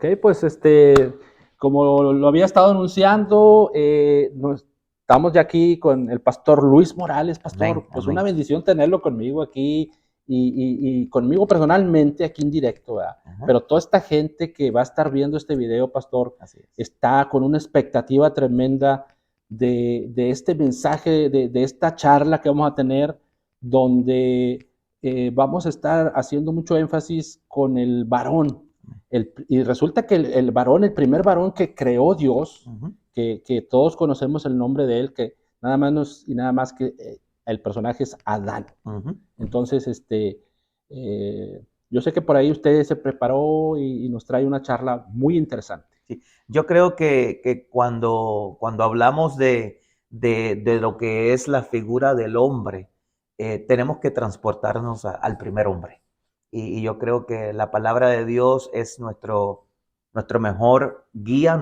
Ok, pues como lo había estado anunciando, estamos ya aquí con el pastor Luis Morales. Amén, Pastor, pues una amén. bendición tenerlo conmigo aquí y conmigo personalmente aquí en directo, ¿verdad? Ajá, Pero toda esta gente que va a estar viendo este video, pastor, así es. está con una expectativa tremenda de este mensaje, de esta charla que vamos a tener, donde vamos a estar haciendo mucho énfasis con el varón. Y resulta que el varón, el primer varón que creó Dios, Ujú. que todos conocemos el nombre de él, que nada más y nada más que el personaje es Adán. Ujú, ujú. Entonces, yo sé que por ahí usted se preparó y nos trae una charla muy interesante. Sí. Yo creo que cuando hablamos de lo que es la figura del hombre, tenemos que transportarnos al primer hombre. Y yo creo que la palabra de Dios es nuestro mejor guía,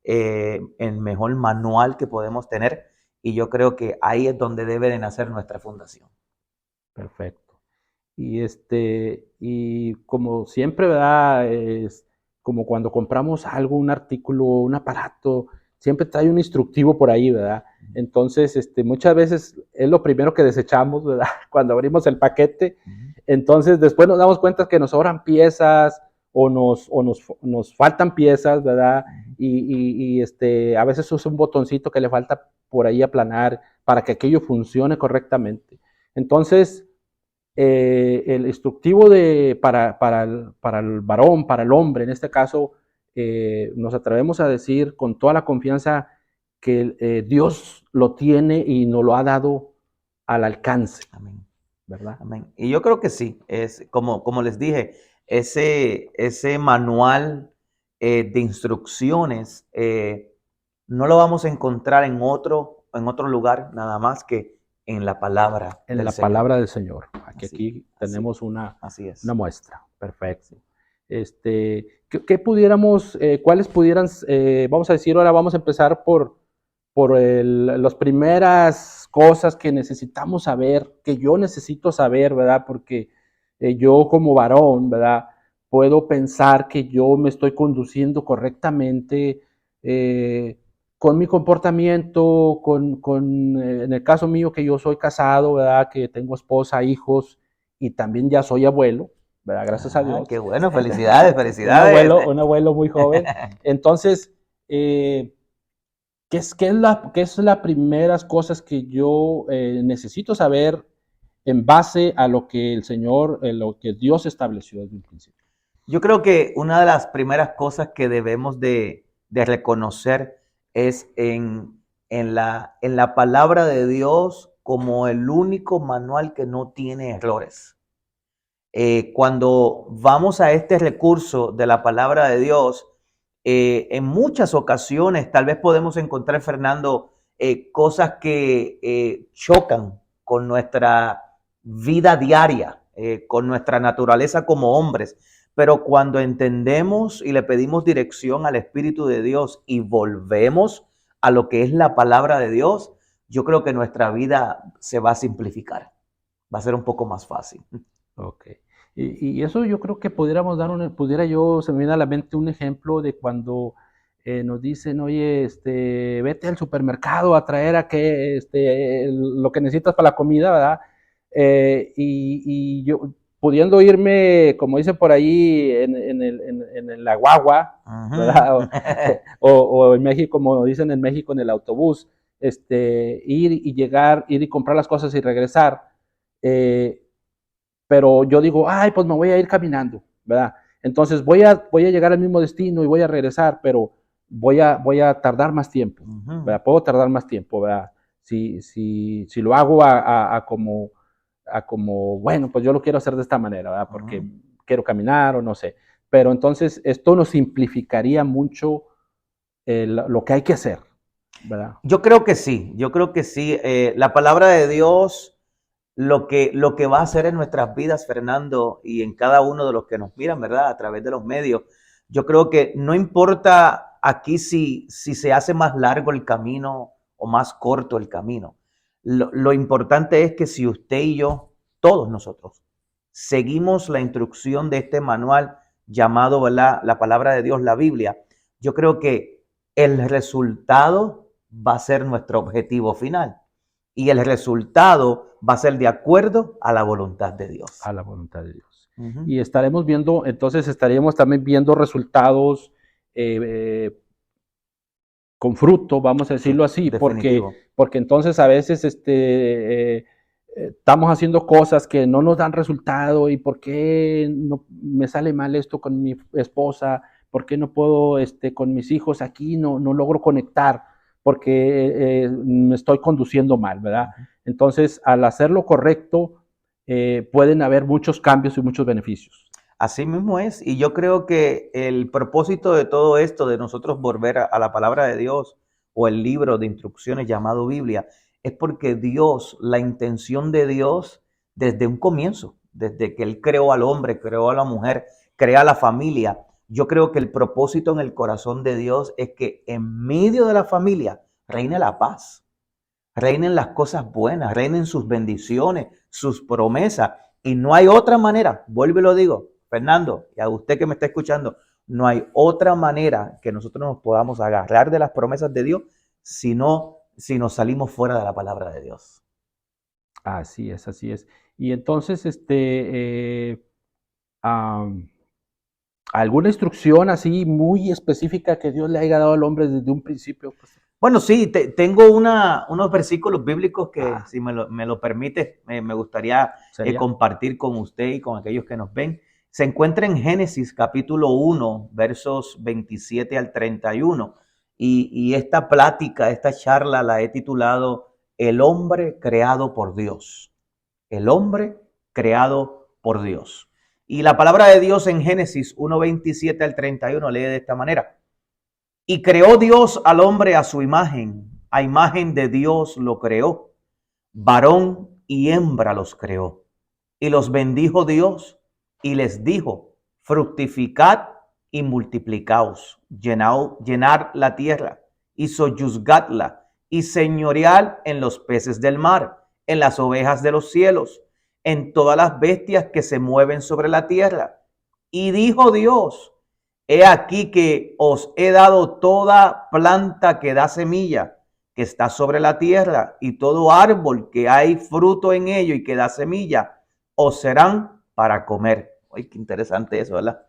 el mejor manual que podemos tener. Y yo creo que ahí es donde debe de nacer nuestra fundación. Perfecto. Y como siempre, ¿verdad? Es como cuando compramos algo, un artículo, un aparato, siempre trae un instructivo por ahí, ¿verdad? Entonces, muchas veces es lo primero que desechamos, ¿verdad? Cuando abrimos el paquete. Ujú. Entonces, después nos damos cuenta que nos sobran piezas o nos faltan piezas, ¿verdad? Ujú. A veces usa un botoncito que le falta por ahí aplanar para que aquello funcione correctamente. Entonces, el instructivo para el varón, para el hombre, en este caso, nos atrevemos a decir con toda la confianza que Dios lo tiene y nos lo ha dado al alcance, Amén. ¿verdad? Amén. Y yo creo que sí, es como les dije, ese manual de instrucciones no lo vamos a encontrar en otro lugar, nada más que en la palabra En del la Señor. palabra del Señor. Así, Aquí así, tenemos así una es. muestra. Perfecto. Sí. ¿Qué pudiéramos, cuáles pudieran, vamos a decir, ahora vamos a empezar por las primeras cosas que necesitamos saber, que yo necesito saber, ¿verdad? Porque yo como varón, ¿verdad? Puedo pensar que yo me estoy conduciendo correctamente eh, con mi comportamiento, en el caso mío que yo soy casado, ¿verdad? Que tengo esposa, hijos y también ya soy abuelo, ¿verdad? Gracias a Ah, qué Dios. bueno, felicidades, un felicidades. abuelo, un abuelo muy joven. Entonces, ¿qué es la primeras cosas que yo necesito saber en base a lo que el Señor, lo que Dios estableció desde un principio? Yo creo que una de las primeras cosas que debemos de reconocer es en la palabra de Dios como el único manual que no tiene errores. Cuando vamos a este recurso de la palabra de Dios, en muchas ocasiones tal vez podemos encontrar, Fernando, cosas que chocan con nuestra vida diaria, con nuestra naturaleza como hombres. Pero cuando entendemos y le pedimos dirección al Espíritu de Dios y volvemos a lo que es la palabra de Dios, yo creo que nuestra vida se va a simplificar, va a ser un poco más fácil. Ok. Y eso yo creo que se me viene a la mente un ejemplo de cuando nos dicen, oye, vete al supermercado a traer lo que necesitas para la comida, ¿verdad? Y yo, pudiendo irme, como dicen por ahí, en la guagua, Ujú. ¿verdad? O en México, como dicen en México, en el autobús, ir y llegar, ir y comprar las cosas y regresar. eh, pero yo digo, ay, pues me voy a ir caminando, ¿verdad? Entonces voy a llegar al mismo destino y voy a regresar, pero voy a tardar más tiempo, Ujú. ¿verdad? Puedo tardar más tiempo, ¿verdad? Si lo hago como, bueno, pues yo lo quiero hacer de esta manera, ¿verdad? Porque Ujú. quiero caminar o no sé. Pero entonces esto nos simplificaría mucho lo que hay que hacer, ¿verdad? Yo creo que sí. La palabra de Dios, lo que va a hacer en nuestras vidas, Fernando, y en cada uno de los que nos miran, ¿verdad? A través de los medios, yo creo que no importa aquí si se hace más largo el camino o más corto el camino. Lo importante es que si usted y yo, todos nosotros, seguimos la instrucción de este manual, llamado, ¿verdad?, la palabra de Dios, la Biblia, yo creo que el resultado va a ser nuestro objetivo final. Y el resultado va a ser de acuerdo a la voluntad de Dios. A la voluntad de Dios. Ujú. Y estaremos viendo, entonces estaríamos también viendo resultados con fruto, vamos a decirlo así, Definitivo. porque entonces a veces estamos haciendo cosas que no nos dan resultado y por qué no me sale mal esto con mi esposa, por qué no puedo con mis hijos aquí, no logro conectar porque me estoy conduciendo mal, ¿verdad? Entonces, al hacer lo correcto, pueden haber muchos cambios y muchos beneficios. Así mismo es. Y yo creo que el propósito de todo esto, de nosotros volver a la palabra de Dios o el libro de instrucciones llamado Biblia, es porque Dios, la intención de Dios desde un comienzo, desde que Él creó al hombre, creó a la mujer, crea la familia, yo creo que el propósito en el corazón de Dios es que en medio de la familia reine la paz, reinen las cosas buenas, reinen sus bendiciones, sus promesas. Y no hay otra manera, vuelvo y lo digo, Fernando, y a usted que me está escuchando, no hay otra manera que nosotros nos podamos agarrar de las promesas de Dios si nos salimos fuera de la palabra de Dios. Así es, así es. Y entonces, ¿alguna instrucción así muy específica que Dios le haya dado al hombre desde un principio? Bueno, sí, tengo unos versículos bíblicos que, si me lo permite, me gustaría compartir con usted y con aquellos que nos ven. Se encuentra en Génesis capítulo 1, versos 27 al 31. Y esta plática, esta charla la he titulado El hombre creado por Dios. El hombre creado por Dios. Y la palabra de Dios en Génesis 1, 27 al 31 lee de esta manera. Y creó Dios al hombre a su imagen de Dios lo creó, varón y hembra los creó. Y los bendijo Dios y les dijo, fructificad y multiplicaos, llenar la tierra y sojuzgadla y señorear en los peces del mar, en las ovejas de los cielos, en todas las bestias que se mueven sobre la tierra. Y dijo Dios, he aquí que os he dado toda planta que da semilla, que está sobre la tierra, y todo árbol que hay fruto en ello y que da semilla, os serán para comer. Ay, qué interesante eso, ¿verdad?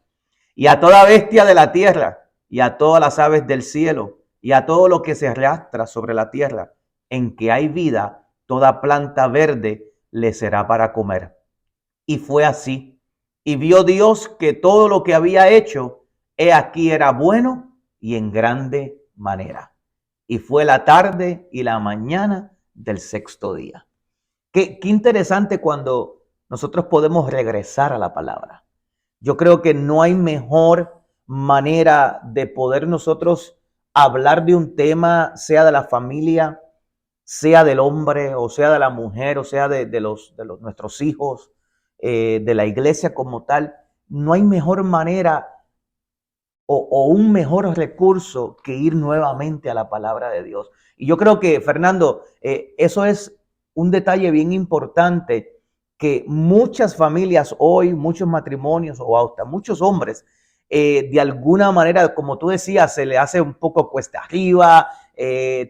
Y a toda bestia de la tierra, y a todas las aves del cielo, y a todo lo que se arrastra sobre la tierra, en que hay vida, toda planta verde le será para comer. Y fue así. Y vio Dios que todo lo que había hecho, he aquí era bueno y en grande manera. Y fue la tarde y la mañana del sexto día. Qué interesante cuando nosotros podemos regresar a la palabra. Yo creo que no hay mejor manera de poder nosotros hablar de un tema, sea de la familia, sea del hombre, o sea de la mujer, o sea de nuestros hijos, de la iglesia como tal. No hay mejor manera o un mejor recurso que ir nuevamente a la palabra de Dios. Y yo creo que, Fernando, eso es un detalle bien importante que muchas familias hoy, muchos matrimonios o hasta muchos hombres, de alguna manera, como tú decías, se le hace un poco cuesta arriba,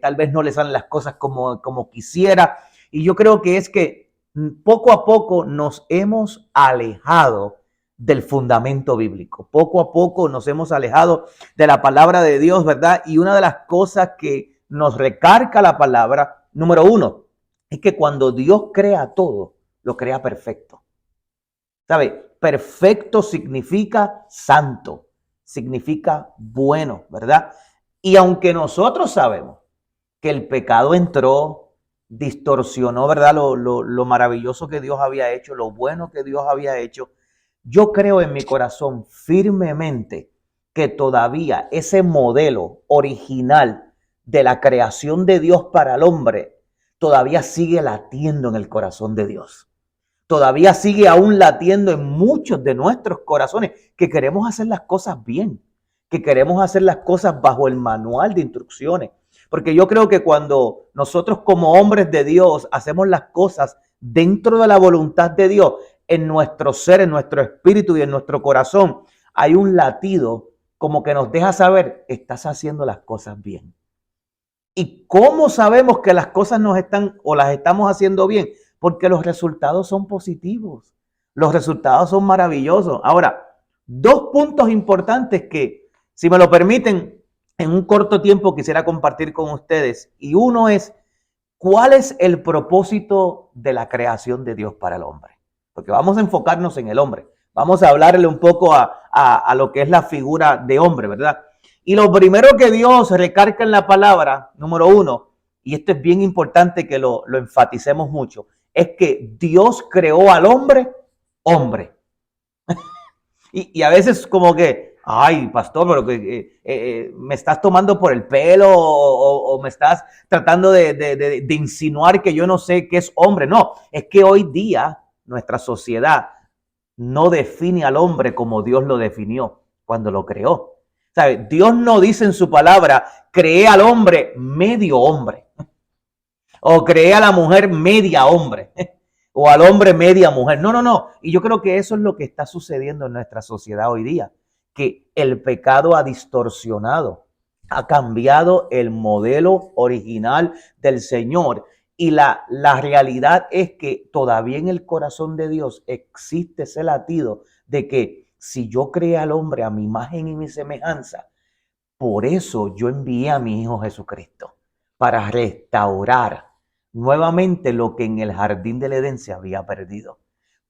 tal vez no le salen las cosas como quisiera. Y yo creo que es que poco a poco nos hemos alejado del fundamento bíblico. Poco a poco nos hemos alejado de la palabra de Dios, ¿verdad? Y una de las cosas que nos recarga la palabra, número uno, es que cuando Dios crea todo, lo crea perfecto. ¿Sabe? Perfecto significa santo, significa bueno, ¿verdad? Y aunque nosotros sabemos que el pecado entró, distorsionó, ¿verdad? Lo maravilloso que Dios había hecho, lo bueno que Dios había hecho, yo creo en mi corazón firmemente que todavía ese modelo original de la creación de Dios para el hombre todavía sigue latiendo en el corazón de Dios. Todavía sigue aún latiendo en muchos de nuestros corazones que queremos hacer las cosas bien, que queremos hacer las cosas bajo el manual de instrucciones. Porque yo creo que cuando nosotros como hombres de Dios hacemos las cosas dentro de la voluntad de Dios, en nuestro ser, en nuestro espíritu y en nuestro corazón, hay un latido como que nos deja saber, estás haciendo las cosas bien. ¿Y cómo sabemos que las cosas nos están o las estamos haciendo bien? Porque los resultados son positivos. Los resultados son maravillosos. Ahora, dos puntos importantes que, si me lo permiten, en un corto tiempo quisiera compartir con ustedes. Y uno es, ¿cuál es el propósito de la creación de Dios para el hombre? Porque vamos a enfocarnos en el hombre. Vamos a hablarle un poco a lo que es la figura de hombre, ¿verdad? Y lo primero que Dios recarga en la palabra, número uno, y esto es bien importante que lo enfaticemos mucho, es que Dios creó al hombre, hombre. Y a veces como que, ay, pastor, pero que me estás tomando por el pelo o me estás tratando de insinuar que yo no sé qué es hombre. No, es que hoy día nuestra sociedad no define al hombre como Dios lo definió cuando lo creó. ¿Sabe? Dios no dice en su palabra, creé al hombre medio hombre o creé a la mujer media hombre o al hombre media mujer. No, no, no. Y yo creo que eso es lo que está sucediendo en nuestra sociedad hoy día, que el pecado ha distorsionado, ha cambiado el modelo original del Señor. Y la realidad es que todavía en el corazón de Dios existe ese latido de que si yo creé al hombre a mi imagen y mi semejanza, por eso yo envié a mi Hijo Jesucristo, para restaurar nuevamente lo que en el jardín del Edén se había perdido.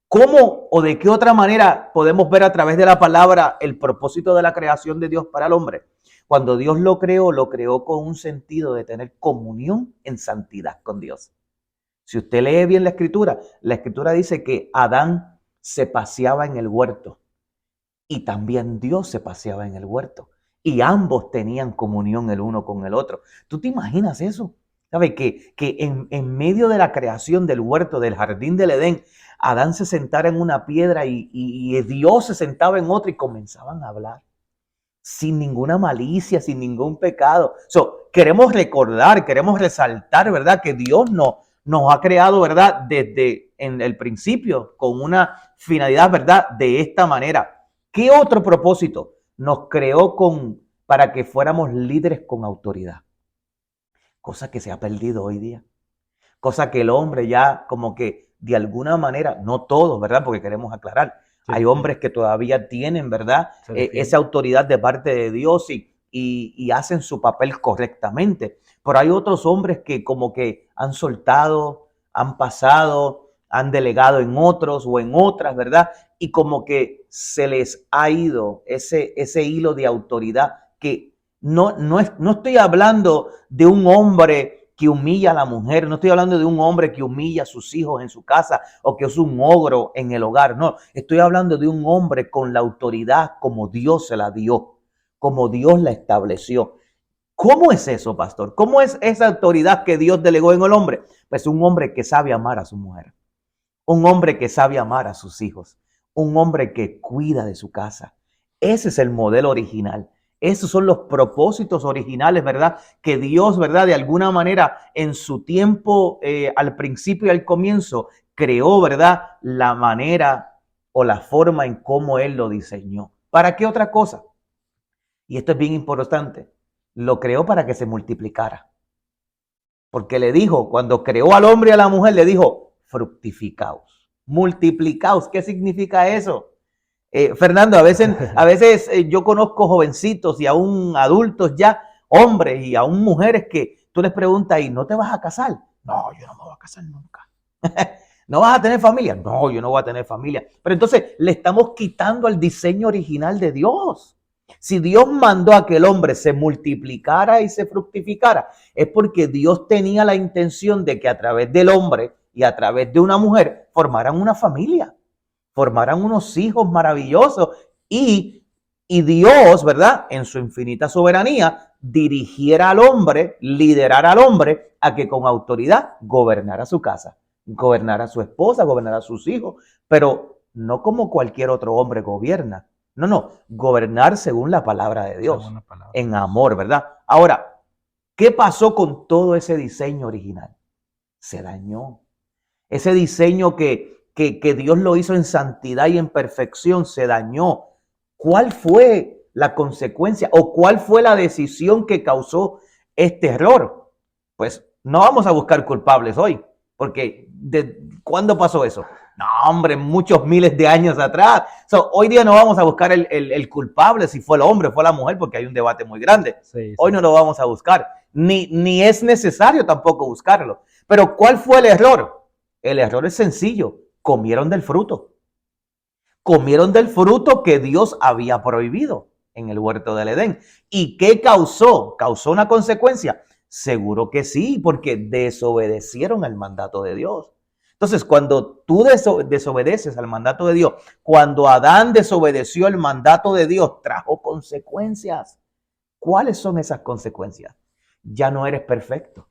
¿Cómo o de qué otra manera podemos ver a través de la palabra el propósito de la creación de Dios para el hombre? Cuando Dios lo creó con un sentido de tener comunión en santidad con Dios. Si usted lee bien la escritura dice que Adán se paseaba en el huerto y también Dios se paseaba en el huerto. Y ambos tenían comunión el uno con el otro. ¿Tú te imaginas eso? ¿Sabes? Que en medio de la creación del huerto, del jardín del Edén, Adán se sentara en una piedra y Dios se sentaba en otra y comenzaban a hablar. Sin ninguna malicia, sin ningún pecado. Queremos recordar, queremos resaltar, ¿verdad? Que Dios nos ha creado, ¿verdad? Desde en el principio, con una finalidad, ¿verdad? De esta manera. ¿Qué otro propósito? Nos creó para que fuéramos líderes con autoridad. Cosa que se ha perdido hoy día. Cosa que el hombre ya como que de alguna manera, no todos, ¿verdad? Porque queremos aclarar. Sí, hay hombres que todavía tienen, ¿verdad? Esa autoridad de parte de Dios y hacen su papel correctamente. Pero hay otros hombres que como que han soltado, han pasado, han delegado en otros o en otras, ¿verdad? Y como que se les ha ido ese hilo de autoridad que no estoy hablando de un hombre que humilla a la mujer, no estoy hablando de un hombre que humilla a sus hijos en su casa o que es un ogro en el hogar, no, estoy hablando de un hombre con la autoridad como Dios se la dio, como Dios la estableció. ¿Cómo es eso, pastor? ¿Cómo es esa autoridad que Dios delegó en el hombre? Pues un hombre que sabe amar a su mujer, un hombre que sabe amar a sus hijos, un hombre que cuida de su casa. Ese es el modelo original. Esos son los propósitos originales, ¿verdad? Que Dios, ¿verdad? De alguna manera en su tiempo, al principio y al comienzo, creó, ¿verdad? La manera o la forma en cómo Él lo diseñó. ¿Para qué otra cosa? Y esto es bien importante. Lo creó para que se multiplicara. Porque le dijo, cuando creó al hombre y a la mujer, le dijo, fructificaos, multiplicaos. ¿Qué significa eso? Fernando, a veces yo conozco jovencitos y aún adultos ya, hombres y aún mujeres que tú les preguntas, ¿y no te vas a casar? No, yo no me voy a casar nunca. ¿No vas a tener familia? No, yo no voy a tener familia. Pero entonces le estamos quitando el diseño original de Dios. Si Dios mandó a que el hombre se multiplicara y se fructificara, es porque Dios tenía la intención de que a través del hombre y a través de una mujer formaran una familia. Formarán unos hijos maravillosos y Dios, ¿verdad? En su infinita soberanía, dirigiera al hombre, liderara al hombre a que con autoridad gobernara su casa, gobernara a su esposa, gobernara a sus hijos, pero no como cualquier otro hombre gobierna. No, gobernar según la palabra de Dios, en amor, ¿verdad? Ahora, ¿qué pasó con todo ese diseño original? Se dañó. Ese diseño que Dios lo hizo en santidad y en perfección se dañó. ¿cuál fue la consecuencia o cuál fue la decisión que causó este error? Pues no vamos a buscar culpables hoy, porque ¿cuándo pasó eso? No, hombre, muchos miles de años atrás. Hoy día no vamos a buscar el culpable, si fue el hombre, fue la mujer, porque hay un debate muy grande. Sí. Hoy no lo vamos a buscar, ni es necesario tampoco buscarlo. Pero ¿cuál fue el error? El error es sencillo, comieron del fruto. Comieron del fruto que Dios había prohibido en el huerto del Edén. ¿Y qué causó? ¿Causó una consecuencia? Seguro que sí, porque desobedecieron al mandato de Dios. Entonces, cuando tú desobedeces al mandato de Dios, cuando Adán desobedeció el mandato de Dios, trajo consecuencias. ¿Cuáles son esas consecuencias? Ya no eres perfecto.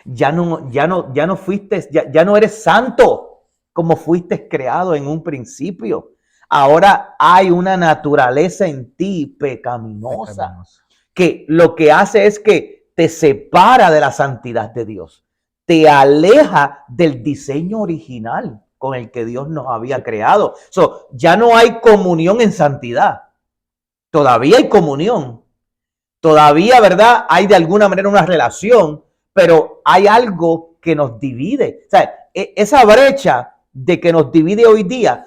Ya no fuiste, ya no eres santo como fuiste creado en un principio. Ahora hay una naturaleza en ti pecaminosa que lo que hace es que te separa de la santidad de Dios, te aleja del diseño original con el que Dios nos había creado. Ya no hay comunión en santidad. Todavía hay comunión. Todavía, ¿verdad? Hay de alguna manera una relación, pero hay algo que nos divide. O sea, esa brecha de que nos divide hoy día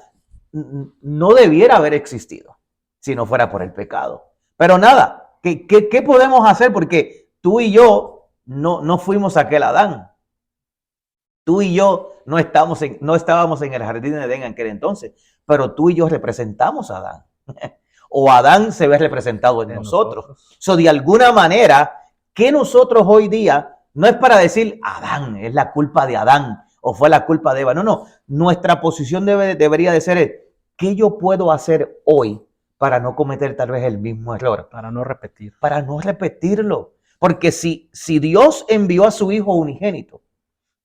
no debiera haber existido si no fuera por el pecado. Pero nada, ¿qué podemos hacer? Porque tú y yo no fuimos aquel Adán. Tú y yo no estábamos en el jardín de Edén en aquel entonces, pero tú y yo representamos a Adán. O Adán se ve representado en nosotros. De alguna manera, que nosotros hoy día, no es para decir Adán, es la culpa de Adán o fue la culpa de Eva. No. Nuestra posición debería de ser, ¿qué yo puedo hacer hoy para no cometer tal vez el mismo error? Para no repetir. Para no repetirlo. Porque si Dios envió a su Hijo unigénito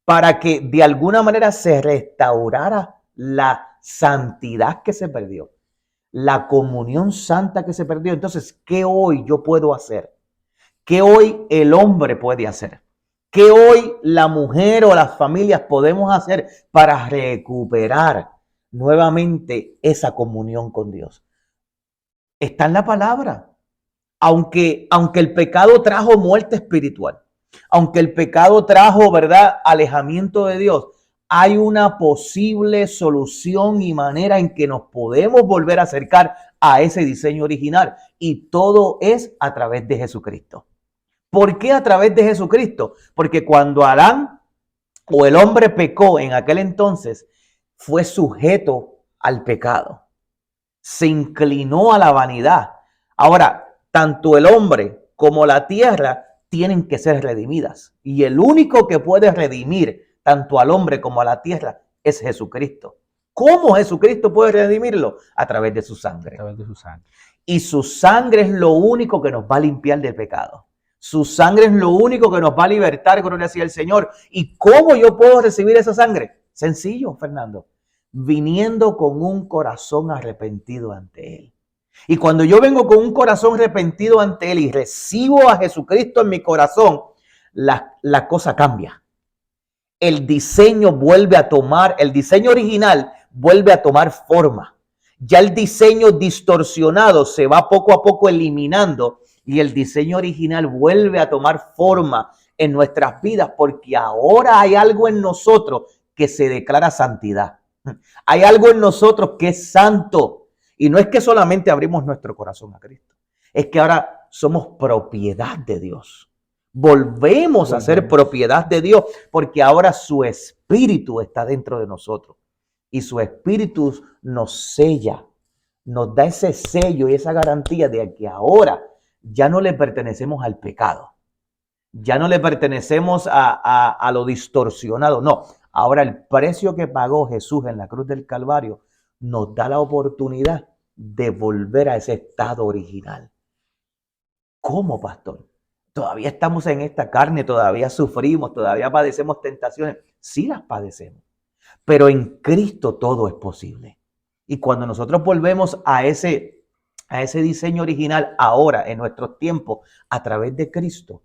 para que de alguna manera se restaurara la santidad que se perdió, la comunión santa que se perdió, entonces, ¿qué hoy yo puedo hacer? ¿Qué hoy el hombre puede hacer? ¿Qué hoy la mujer o las familias podemos hacer para recuperar nuevamente esa comunión con Dios? Está en la palabra. Aunque el pecado trajo muerte espiritual, aunque el pecado trajo, ¿verdad?, alejamiento de Dios, hay una posible solución y manera en que nos podemos volver a acercar a ese diseño original. Y todo es a través de Jesucristo. ¿Por qué a través de Jesucristo? Porque cuando Adán o el hombre pecó en aquel entonces, fue sujeto al pecado. Se inclinó a la vanidad. Ahora, tanto el hombre como la tierra tienen que ser redimidas. Y el único que puede redimir tanto al hombre como a la tierra es Jesucristo. ¿Cómo Jesucristo puede redimirlo? A través de su sangre. A través de su sangre. Y su sangre es lo único que nos va a limpiar del pecado. Su sangre es lo único que nos va a libertar, gloria sea el Señor. ¿Y cómo yo puedo recibir esa sangre? Sencillo, Fernando. Viniendo con un corazón arrepentido ante Él. Y cuando yo vengo con un corazón arrepentido ante Él y recibo a Jesucristo en mi corazón, la cosa cambia. El diseño original vuelve a tomar forma. Ya el diseño distorsionado se va poco a poco eliminando y el diseño original vuelve a tomar forma en nuestras vidas porque ahora hay algo en nosotros que se declara santidad. Hay algo en nosotros que es santo. Y no es que solamente abrimos nuestro corazón a Cristo. Es que ahora somos propiedad de Dios. Volvemos a ser propiedad de Dios porque ahora su espíritu está dentro de nosotros. Y su espíritu nos sella, nos da ese sello y esa garantía de que ahora ya no le pertenecemos al pecado. Ya no le pertenecemos a lo distorsionado. No, ahora el precio que pagó Jesús en la cruz del Calvario nos da la oportunidad de volver a ese estado original. ¿Cómo, pastor? Todavía estamos en esta carne, todavía sufrimos, todavía padecemos tentaciones. Sí las padecemos, pero en Cristo todo es posible. Y cuando nosotros volvemos a ese diseño original ahora, en nuestros tiempos, a través de Cristo,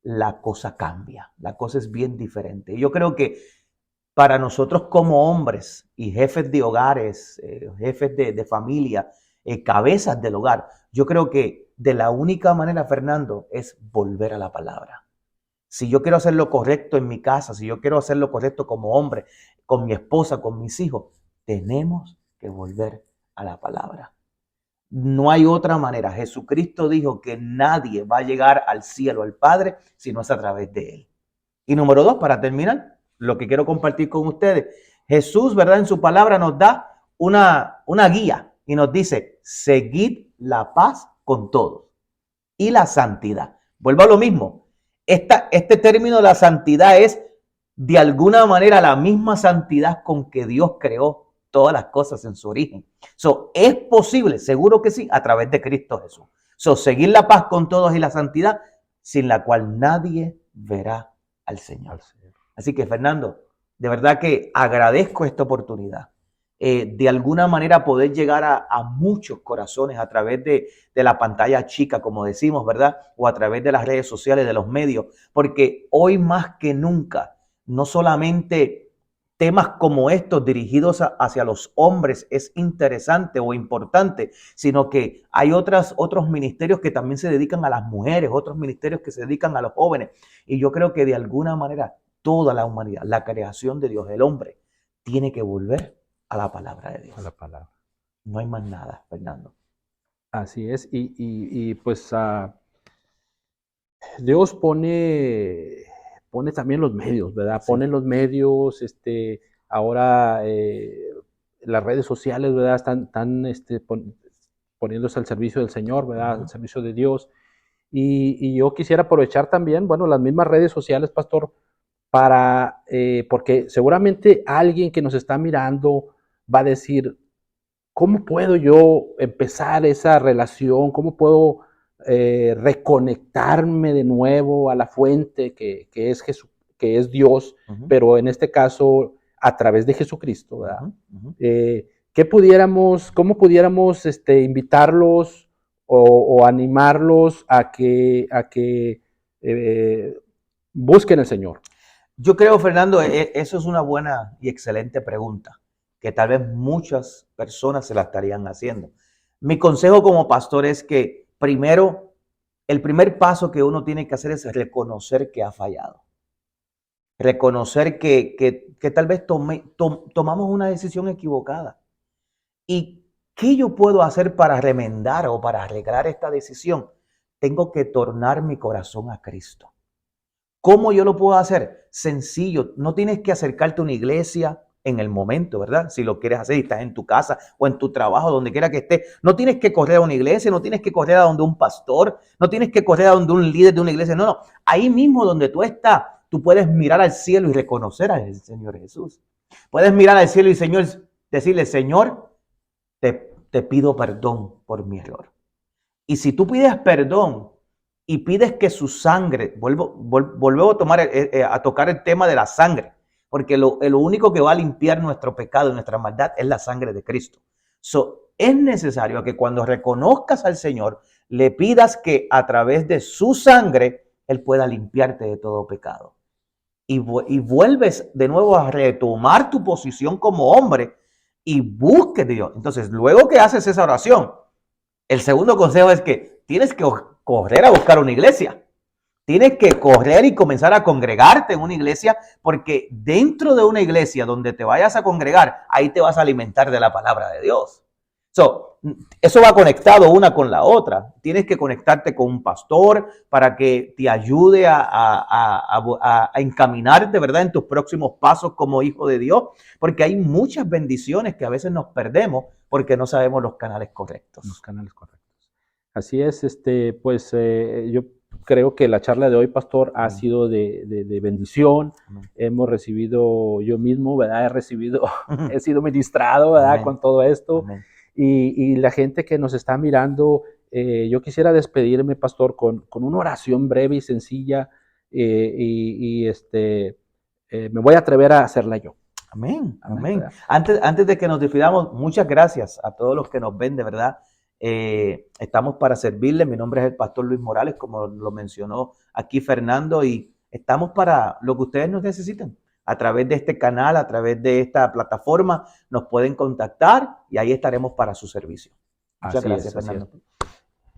la cosa cambia, la cosa es bien diferente. Y yo creo que para nosotros como hombres y jefes de hogares, jefes de familia, cabezas del hogar. Yo creo que de la única manera, Fernando, es volver a la palabra. Si yo quiero hacer lo correcto en mi casa, si yo quiero hacer lo correcto como hombre, con mi esposa, con mis hijos, tenemos que volver a la palabra. No hay otra manera. Jesucristo dijo que nadie va a llegar al cielo, al Padre, si no es a través de Él. Y número 2, para terminar, lo que quiero compartir con ustedes. Jesús, ¿verdad? En su palabra nos da una guía y nos dice, seguid la paz con todos y la santidad. Vuelvo a lo mismo. Este término de la santidad es de alguna manera la misma santidad con que Dios creó todas las cosas en su origen. Es posible, seguro que sí, a través de Cristo Jesús. Seguir la paz con todos y la santidad, sin la cual nadie verá al Señor. Así que, Fernando, de verdad que agradezco esta oportunidad. De alguna manera poder llegar a muchos corazones a través de la pantalla chica, como decimos, ¿verdad? O a través de las redes sociales, de los medios, porque hoy más que nunca, no solamente temas como estos dirigidos hacia los hombres es interesante o importante, sino que hay otros ministerios que también se dedican a las mujeres, otros ministerios que se dedican a los jóvenes. Y yo creo que de alguna manera toda la humanidad, la creación de Dios, el hombre, tiene que volver a la palabra de Dios. A la palabra. No hay más nada, Fernando. Así es. Y pues Dios pone también los medios, ¿verdad? Sí. Pone los medios, ahora las redes sociales, ¿verdad? Están poniéndose al servicio del Señor, ¿verdad? Al servicio de Dios. Y yo quisiera aprovechar también, bueno, las mismas redes sociales, pastor, porque seguramente alguien que nos está mirando va a decir, ¿cómo puedo yo empezar esa relación? ¿Cómo puedo reconectarme de nuevo a la fuente que es Jesús, que es Dios, pero en este caso a través de Jesucristo, ¿verdad? ¿Cómo pudiéramos invitarlos o animarlos a que busquen al Señor? Yo creo, Fernando, eso es una buena y excelente pregunta, que tal vez muchas personas se la estarían haciendo. Mi consejo como pastor es que primero, el primer paso que uno tiene que hacer es reconocer que ha fallado. Reconocer que tal vez tomamos una decisión equivocada. ¿Y qué yo puedo hacer para remendar o para arreglar esta decisión? Tengo que tornar mi corazón a Cristo. ¿Cómo yo lo puedo hacer? Sencillo, no tienes que acercarte a una iglesia en el momento, ¿verdad? Si lo quieres hacer y estás en tu casa o en tu trabajo, donde quiera que estés, no tienes que correr a una iglesia, no tienes que correr a donde un pastor, no tienes que correr a donde un líder de una iglesia, no. Ahí mismo donde tú estás, tú puedes mirar al cielo y reconocer al Señor Jesús. Puedes mirar al cielo y decirle, Señor, te pido perdón por mi error. Y si tú pides perdón, y pides que su sangre, vuelvo a tocar el tema de la sangre, porque lo único que va a limpiar nuestro pecado y nuestra maldad es la sangre de Cristo. Es necesario que cuando reconozcas al Señor, le pidas que a través de su sangre, Él pueda limpiarte de todo pecado. Y vuelves de nuevo a retomar tu posición como hombre y busques de Dios. Entonces, luego que haces esa oración, el segundo consejo es que tienes que correr a buscar una iglesia. Tienes que correr y comenzar a congregarte en una iglesia, porque dentro de una iglesia donde te vayas a congregar, ahí te vas a alimentar de la palabra de Dios. Eso va conectado una con la otra. Tienes que conectarte con un pastor para que te ayude a encaminarte, ¿verdad?, en tus próximos pasos como hijo de Dios, porque hay muchas bendiciones que a veces nos perdemos porque no sabemos los canales correctos. Los canales correctos. Así es, yo creo que la charla de hoy, pastor, ha sido de bendición. Hemos recibido, yo mismo, ¿verdad? He sido ministrado, ¿verdad? Con todo esto. Y la gente que nos está mirando, yo quisiera despedirme, pastor, con una oración breve y sencilla, me voy a atrever a hacerla yo. Amén, amén. Antes de que nos despidamos, muchas gracias a todos los que nos ven, de verdad. Estamos para servirles. Mi nombre es el pastor Luis Morales, como lo mencionó aquí Fernando, y estamos para lo que ustedes nos necesiten. A través de este canal, a través de esta plataforma, nos pueden contactar y ahí estaremos para su servicio. Muchas Así gracias, es, así es. Fernando.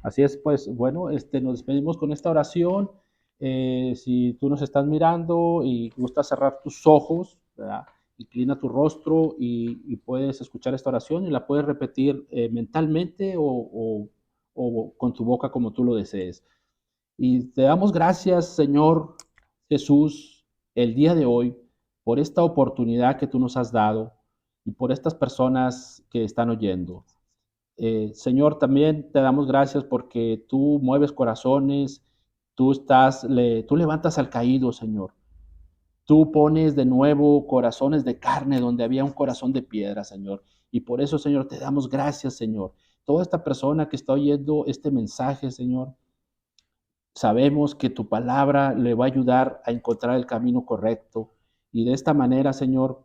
Así es, pues bueno, nos despedimos con esta oración. Si tú nos estás mirando y gustas cerrar tus ojos, ¿verdad? Inclina tu rostro y puedes escuchar esta oración y la puedes repetir mentalmente o con tu boca como tú lo desees. Y te damos gracias, Señor Jesús, el día de hoy, por esta oportunidad que tú nos has dado y por estas personas que están oyendo. Señor, también te damos gracias porque tú mueves corazones, tú levantas al caído, Señor. Tú pones de nuevo corazones de carne donde había un corazón de piedra, Señor. Y por eso, Señor, te damos gracias, Señor. Toda esta persona que está oyendo este mensaje, Señor, sabemos que tu palabra le va a ayudar a encontrar el camino correcto. Y de esta manera, Señor,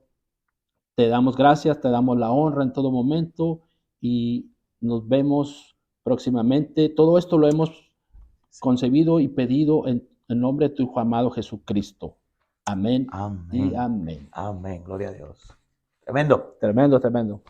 te damos gracias, te damos la honra en todo momento y nos vemos próximamente. Todo esto lo hemos concebido y pedido en nombre de tu Hijo amado Jesucristo. Amén y Amén. amén. Amén. Gloria a Dios. Tremendo. Tremendo, tremendo.